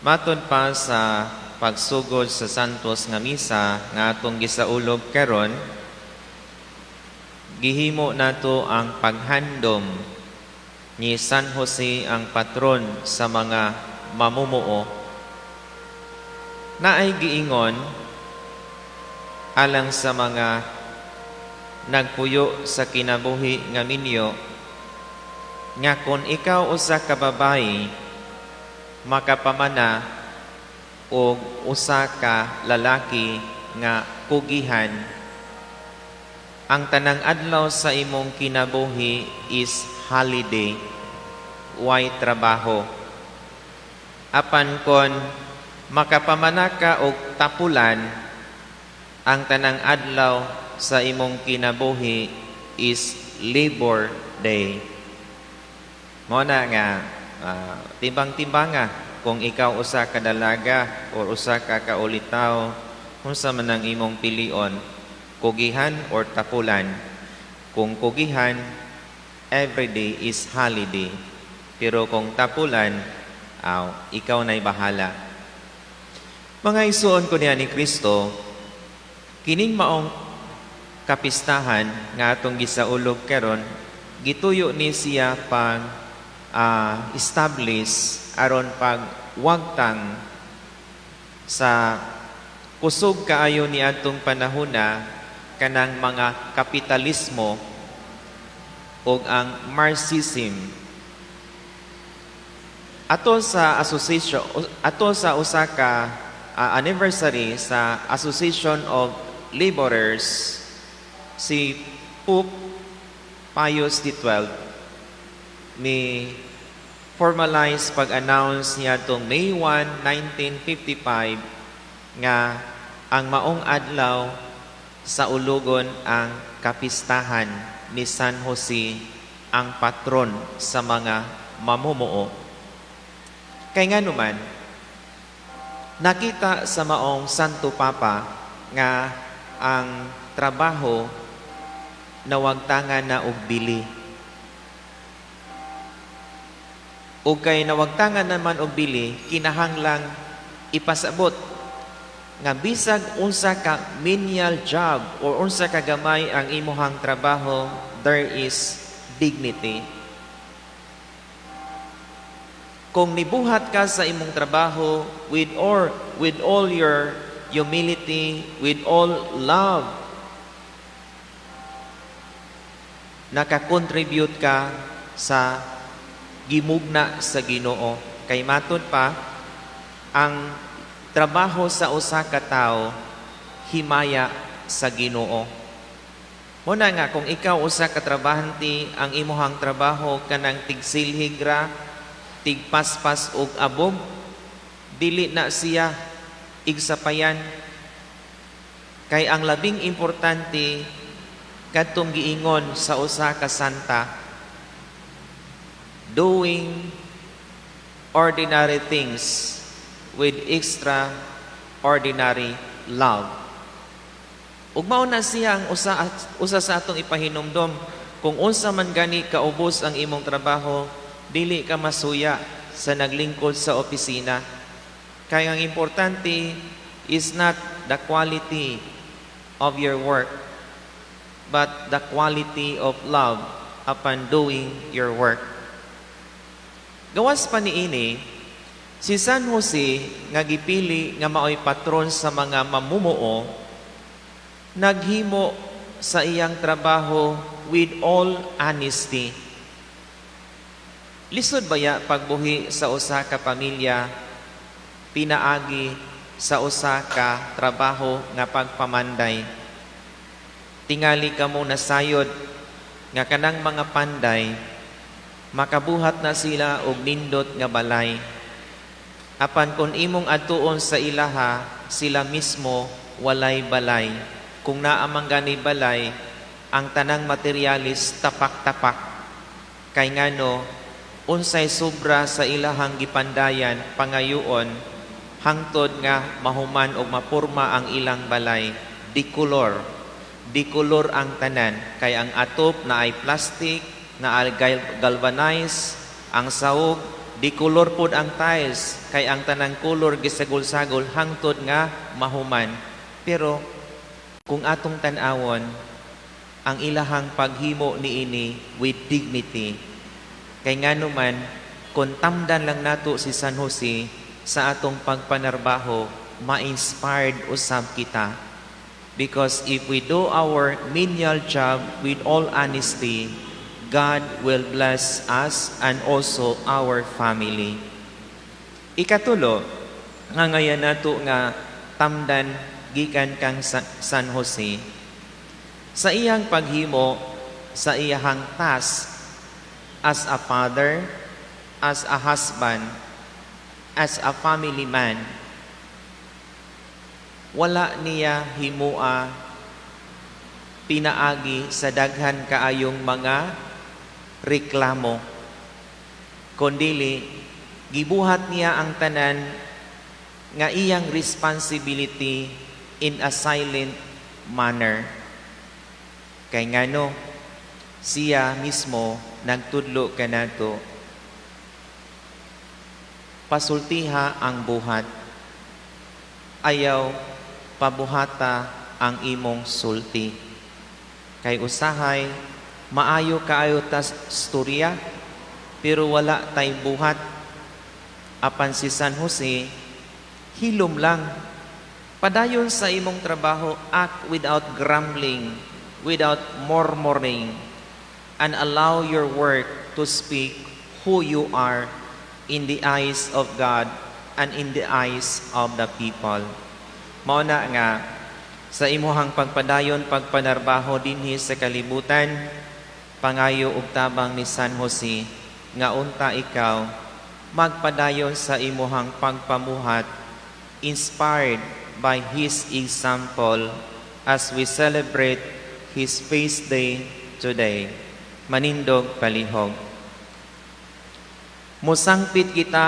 Matod pa sa pagsugod sa santos nga misa nga atong gisaulog karon, gihimo nato ang paghandom ni San Jose ang patron sa mga mamumuo. Naay giingon alang sa mga nagpuyo sa kinabuhi nga minyo nga kung ikaw usa ka babayi makapamana o usa ka lalaki nga kugihan, ang tanang adlaw sa imong kinabuhi is holiday, way trabaho. Apan kon makapamana ka og tapulan, ang tanang adlaw sa imong kinabuhi is labor day. Mo na nga timbang-timbanga kung ikaw usa ka dalaga o usa ka kaulitaw, unsa man ang imong pilion, kugihan or tapulan. Kung kugihan, every day is holiday. Pero kung tapulan, ikaw na'y bahala. Mga isuon ko niya ni Kristo, kining maong kapistahan nga atong gisaulog karon, gituyo ni siya pang establish aron pag wagtang sa kusog kaayo ni atong panahona kanang mga kapitalismo o ang Marxism. Ato sa association, ato sa usa ka anniversary sa Association of Laborers, si Pope Pius XII ni formalize pag-announce niya itong May 1, 1955 nga ang maong adlaw sa ulugon ang kapistahan ni San Jose ang patron sa mga mamumuo. Kay nga naman, nakita sa maong Santo Papa nga ang trabaho nawagtangan na og bili. O kay nawagtangan naman og bili, kinahanglang ipasabot nga bisag unsa ka menial job or unsa ka gamay ang imuhang trabaho, there is dignity. Kung nibuhat ka sa imong trabaho with all your humility, with all love, nakakontribute ka sa gimugna sa Ginoo. Kay matod pa, ang trabaho sa usa ka tawo himaya sa Ginoo. Muna nga kung ikaw usa ka trabahante, ang imuhang trabaho kanang tigsilhigra, tigpaspas og abog, dili na siya igsapayan. Kay ang labing importante kadtong giingon sa usa ka santa, doing ordinary things with extraordinary love. Ug mao na siya ang usa sa atong ipahinumdom, kung unsa man gani kaubos ang imong trabaho, dili ka masuya sa naglingkod sa opisina. Kaya ang importante is not the quality of your work, but the quality of love upon doing your work. Gawas pa niini, si San Jose nga gipili nga maoy patron sa mga mamumuo, naghimo sa iyang trabaho with all honesty. Lisod baya pagbuhi sa usa ka pamilya, pinaagi sa usa ka trabaho nga pagpamanday. Tingali ka mo nasayod nga kanang mga panday, makabuhat na sila og nindot nga balay. Apan kung imong atuon sa ilaha, sila mismo walay balay. Kung naamang gani balay, ang tanang materialis tapak-tapak. Kay ngano, unsay sobra sa ilahang gipandayan, pangayoon, hangtod nga mahuman og mapurma ang ilang balay, dikolor. Dikolor ang tanan, kay ang atop na ay plastic, na galvanize, ang sahog, Di color pod ang tiles, kay ang tanang color gisagol-sagol hangtod nga mahuman. Pero kung atong tan-awon, ang ilahang paghimo niini with dignity. Kay nganuman, kung tamdan lang nato si San Jose sa atong pagpanarbaho, ma-inspired usab kita. Because if we do our menial job with all honesty, God will bless us and also our family. Ikatulo, nga ngayon nato nga tamdan gikan kang San Jose. Sa iyang paghimo, sa iyang task as a father, as a husband, as a family man, wala niya himua pinaagi sa daghan kaayong mga reklamo. Kundili, gibuhat niya ang tanan nga iyang responsibility in a silent manner. Kay ngano, siya mismo nagtudlo kanato. Pasultiha ang buhat. Ayaw pabuhata ang imong sulti. Kay usahay, maayo kaayo tas storya, pero wala tay buhat. Apan si San Jose, hilom lang. Padayon sa imong trabaho, act without grumbling, without murmuring, and allow your work to speak who you are in the eyes of God and in the eyes of the people. Mauna nga, sa imuhang pagpadayon, pagpanarbaho dinhi sa kalibutan, pangayo ug tabang ni San Jose, nga unta ikaw, magpadayon sa imuhang pagpamuhat, inspired by his example as we celebrate his feast day today. Manindog palihog. Musangpit kita